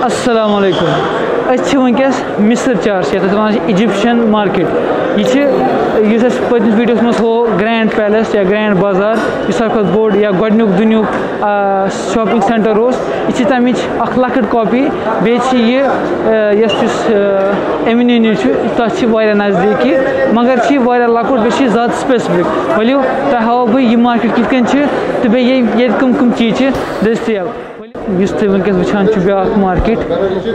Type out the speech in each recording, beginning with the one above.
السلام علیکم ونکس مصر چارش یتھ ایجپشن مارکیٹ یہ پتمس ویڈیوس مز ہو گرینڈ پیلس یا گرینڈ بازار یہ ساروی کھت بوڑ یا گۄڈنیُک دُنیُک شاپنگ سینٹر یہ تمچ اخ لکٹ کاپی بیس ایونیو تک نزدیک مگر یہ لکٹ بیٚیہِ زیادہ سپیسفک ؤلِو تۄہہِ ہاوو بہٕ یہِ مارکیٹ کِتھ کٔنۍ تہٕ بیٚیہِ ییٚتہِ کم چیٖز چھِ دٔستیاب یُس تُہۍ وٕنکٮ۪س وٕچھان چھُ بیٛاکھ مارکیٹ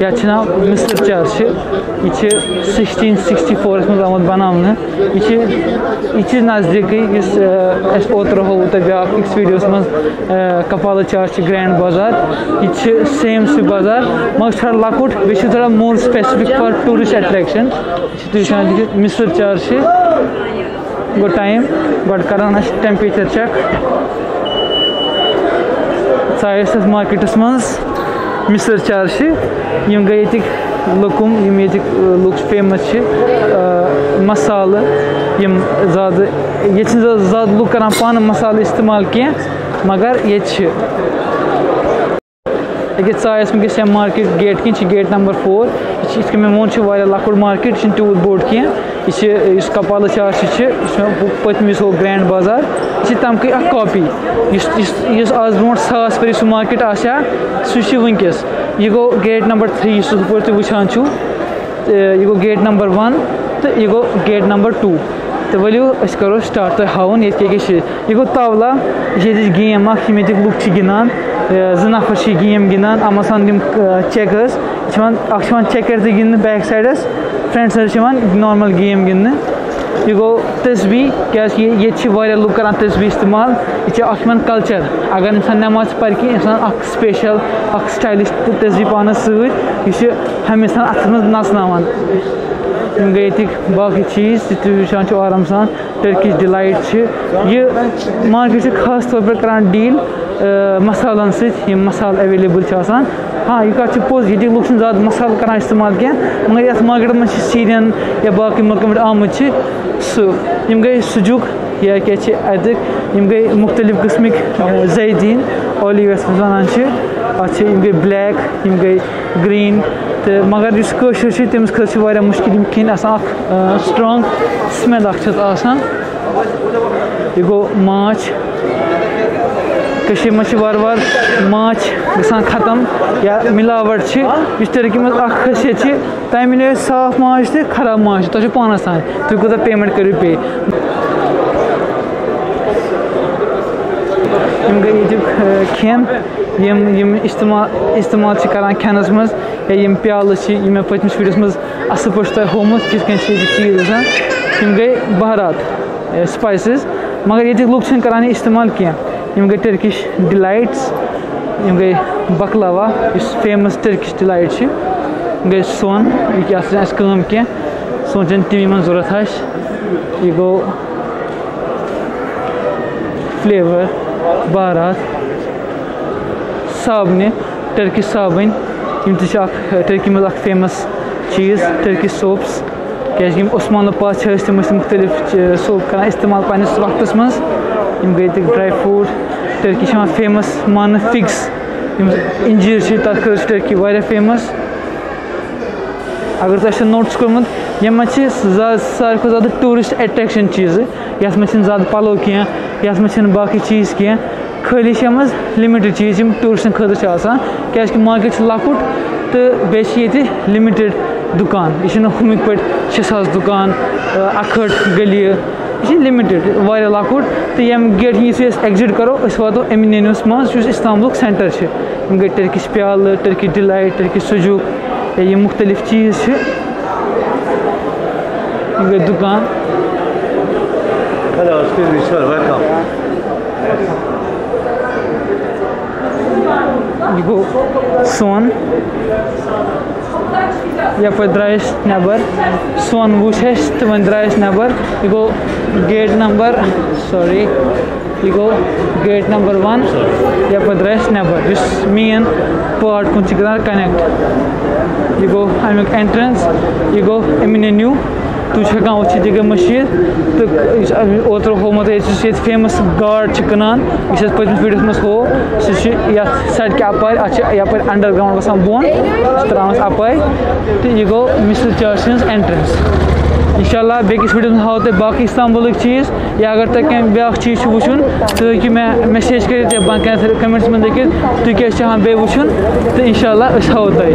یتھ چھُ ناو مصر چرچ یہ 1664 مز آمُت بناونہٕ یہ چھِ نزدیٖکٕے یُس اَسہِ اوترٕ ہووُ تۄہہِ بیٛاکھ أکِس ویٖڈیوَس منٛز کپالہ چارچ گرینڈ بازار یہ چھِ سیم سُہ بازار مگر چھُ تھوڑا لۄکُٹ بیٚیہِ چھُ تھوڑا مور سپیسفک فار ٹوٗرِسٹ اٹریکشن یہ چھِ تُہۍ وٕچھان لیکھِتھ مصر چرچ گوٚو ٹایم گۄڈٕ کران أسۍ ٹیمپریچر چیک ژایس مارکیٹس مز مصر چرچ یم گئی ییٚتِکۍ لُکُم یم ییٚتِکۍ لُکھ فیمس مسالہٕ یم زیادٕ ییٚتہِ چھِنہٕ زیادٕ لُکھ کران پانہٕ مسالہٕ استعمال کینٛہہ مگر ییٚتہِ چھِ أکِس ژایس وٕنکٮ۪س یہِ مارکیٹ گیٹ کِنۍ چھِ گیٹ نمبر 4 یہِ چھِ یِتھ کٔنۍ مےٚ ووٚن چھِ واریاہ لۄکُٹ مارکیٹ یہِ چھِنہٕ تیوٗت بوٚڑ کینٛہہ یہِ چھِ یُس کپالہ چارچ چھِ یُس پٔتمہِ وِزِ ہوو گرینڈ بازار یہِ چھِ تَمکٕے اکھ کاپی یُس آز برونٛٹھ 1000 ؤری سُہ مارکیٹ آسہِ ہا سُہ چھُ وٕنکٮ۪س یہِ گوٚو گیٹ نمبر 3 یُس ہُپٲرۍ تُہۍ وٕچھان چھُو یہِ گوٚو گیٹ نمبر 1 تہٕ یہِ گوٚو گیٹ نمبر 2 تہٕ ؤلِو أسۍ کرو سٹاٹ تۄہہِ ہاوُن ییٚتہِ کیٛاہ کیٛاہ چھِ یہِ گوٚو تَولا یہِ چھِ ییٚتِچ گیم اکھ یِم ییٚتِکۍ لُکھ چھِ گِنٛدان 2 نفر چھِ یہِ گیم گِنٛدان اَتھ منٛز آسان یِم چیکٲرٕس یہِ چھِ یِوان اکھ چھِ یِوان چیکر تہِ گِنٛدنہٕ بیک سایڈس فرنٹ سایڈس چھِ یِوان نارمل گیم گِنٛدنہٕ یہ گو تسبیح کیٛازِکہِ ییٚتہِ چھِ واریاہ لُکھ کران تسبیح استعمال یہِ چھِ اکھ یِمن کلچر اگر انسان نٮ۪ماز پرِ کینٛہہ انسان اکھ سپیشل اکھ سٹایلش تسبیح پانس سۭتۍ یہِ چھِ ہمیشہ اتھس منٛز نژناوان یم گٔے ییٚتِکۍ باقٕے چیٖز تہِ تُہۍ وٕچھان چھِو آرام سان ٹٔرکِش ڈِلایٹ چھِ یہِ مارکیٹ چھِ خاص طور پر کران ڈیٖل مسالن سۭتۍ یِم مسالہٕ ایویلیبل چھِ آسان ہاں یہِ کتھ چھِ پوٚز ییٚتِکۍ لُکھ چھِنہٕ زیادٕ مسالہٕ کران استعمال کینٛہہ مگر یتھ مارکیٹس منٛز چھِ سیٖریَن یا باقٕے مُلکن پٮ۪ٹھ آمٕتۍ چھِ سُہ یِم گٔے سُجُک یا کیٛاہ چھِ اتِکۍ یِم گٔے مختلف قٕسمٕکۍ زیتیٖن اولِو یَتھ منٛز ونان چھِ اتھ چھِ یِم گٔے بلیک یِم گٔے گریٖن تہٕ مگر یُس کٲشُر چھِ تٔمِس خٲطرٕ چھِ واریاہ مُشکل یِم کھیٚنۍ آسان اکھ سٹرانگ سمیل اکھ چھِ آسان یہِ گوٚو ماچھ کٔشیٖرِ منٛز چھِ وارٕ وارٕ ماچھ گژھان ختم یا مِلاوٹ چھِ یُس ٹٔرکی منٛز اکھ خٲصیت چھِ تۄہہِ مِلیو صاف ماچھ تہِ خراب ماچھ تۄہہِ چھُو پانس تام تُہۍ کوٗتاہ پیمٮ۪نٹ کٔرِو پے یِم گٔے ییٚتیُک کھٮ۪ن یِم استعمال چھِ کران کھٮ۪نس منٛز یا یِم پیالہٕ چھِ یِم مےٚ پٔتمِس ویٖڈیوس منٛز اصل پٲٹھۍ تۄہہِ ہوومُت کِتھ کٔنۍ چھِ ییٚتِکۍ چیٖز گژھان یِم گٔے بہارات سپایسز مگر ییٚتِکۍ لُکھ چھِنہٕ کران یہِ استعمال کینٛہہ یِم گٔے ٹٔرکِش ڈِلایٹٕس یِم گٔے بکلاوا یُس فیمس ٹٔرکِش ڈِلایٹ چھِ یِم گٔے سۄن یہِ کیٛاہ آسہِ کٲم کینٛہہ سونٛچن تِم یِمن ضوٚرتھ آسہِ یہِ گوٚو فلیور بہارات صابنہِ ٹٔرکِش صابٕنۍ یِم تہِ چھِ اکھ ٹٔرکی منٛز اکھ فیمس چیٖز ٹٔرکِش سوپٕس کیٛازِکہِ یِم عثمانو پتہٕ چھِ أسۍ تِم ٲسۍ مُختٔلِف سوپ کران استعمال پننِس وقتس منٛز یِم گٔے ییٚتِکۍ ڈراے فروٗٹ ٹٔرکی چھِ یِوان فیمس ماننہٕ فِگٕس یِم اِنجیٖر چھِ تتھ خٲطرٕ چھِ ٹٔرکی واریاہ فیمس اگر تۄہہِ چھُو نوٹٕس کوٚرمُت یِم منٛز چھِ زیادٕ ساروی کھۄتہٕ زیادٕ ٹوٗرِسٹ اٹریکشن چیٖزٕ یتھ منٛز چھِنہٕ زیادٕ پلو کینٛہہ یتھ منٛز چھِنہٕ باقٕے چیٖز کینٛہہ خٲلی چھِ یِم منٛز لِمِٹِڈ چیٖز یِم ٹوٗرِسٹن خٲطرٕ چھِ آسان کیٛازِکہِ مارکیٹ چھُ لۄکُٹ تہٕ بیٚیہِ چھِ ییٚتہِ لِمِٹِڈ دُکان یہِ چھُنہٕ ہُمِکۍ پٲٹھۍ 6,000 دُکان اکہٲٹھ گلی یہِ چھِ لِمِٹِڈ واریاہ لۄکُٹ تہٕ ییٚمہِ گیٹہٕ یُتھُے أسۍ ایٚگزِٹ کرو أسۍ واتو ایٚمِنیٚنِوَس منٛز یُس اِستانبُلُک سینٹر چھِ یِم گٔے ٹٔرکِش پیالہٕ ٹٔرکِش ڈِلایٹ ٹٔرکِش سُجُک یا یِم مُختٔلِف چیٖز چھِ یِم گٔے دُکان یہِ گوٚو سۄن یپٲرۍ درٛاے أسۍ نٮ۪بر سۄن وٕچھ اَسہِ تہٕ وۄنۍ درٛاے أسۍ نٮ۪بر یہِ گوٚو گیٹ نمبر یہِ گوٚو گیٹ نمبر 1 یپٲرۍ درٛاے أسۍ نٮ۪بر یُس مین پہاڑ کُن چھِ گژھان کنیکٹ یہِ گوٚو امیُک اینٹرنس یہِ گوٚو ایٚمِنیٚنِو تُہۍ چھِو ہٮ۪کان وٕچھِتھ یہِ گٔے مٔشیٖد تہٕ اوترٕ ہومُت یُس ییٚتہِ فیمَس گاڈ چھِ کٕنان یُس اَسہِ پٔتمِس ویٖڈیوَس منٛز ہوو سُہ چھِ یَتھ سڑکہِ اَپارِ اَتھ چھِ یَپٲرۍ اَنڈَر گرٛاوُنٛڈ گژھان بۄن سُہ چھِ ترٛاوان أسۍ اَپارِ تہٕ یہِ گوٚو مِسِل چارجہِ ہِنٛز اٮ۪نٹرَنس اِنشاء اللہ بیٚکِس ویٖڈیوَس منٛز ہاوو تۄہہِ باقٕے اِستانبُلٕکۍ چیٖز یا اگر تۄہہِ کینٛہہ بیٛاکھ چیٖز چھُ وٕچھُن تُہۍ ہیٚکِو مےٚ مٮ۪سیج کٔرِتھ یا کَمٮ۪نٛٹَس منٛز لیکھِتھ تُہۍ کیٛاہ چھِ چاہان بیٚیہِ وٕچھُن تہٕ اِنشاء اللہ أسۍ ہاوو تۄہہِ